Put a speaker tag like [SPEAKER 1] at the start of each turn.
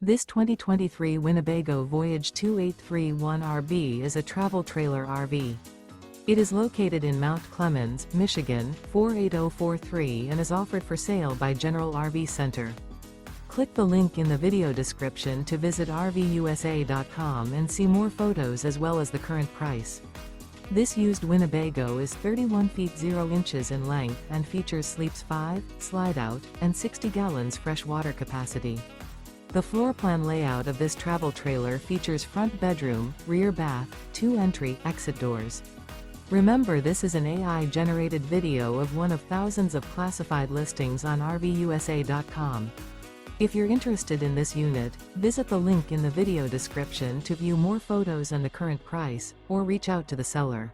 [SPEAKER 1] This 2023 Winnebago Voyage 2831RB is a travel trailer RV. It is located in Mount Clemens, Michigan, 48043 and is offered for sale by General RV Center. Click the link in the video description to visit RVUSA.com and see more photos as well as the current price. This used Winnebago is 31 feet 0 inches in length and features sleeps 5, slide-out, and 60 gallons fresh water capacity. The floor plan layout of this travel trailer features front bedroom, rear bath, 2 entry/exit doors. Remember, this is an AI-generated video of one of thousands of classified listings on RVUSA.com. If you're interested in this unit, visit the link in the video description to view more photos and the current price, or reach out to the seller.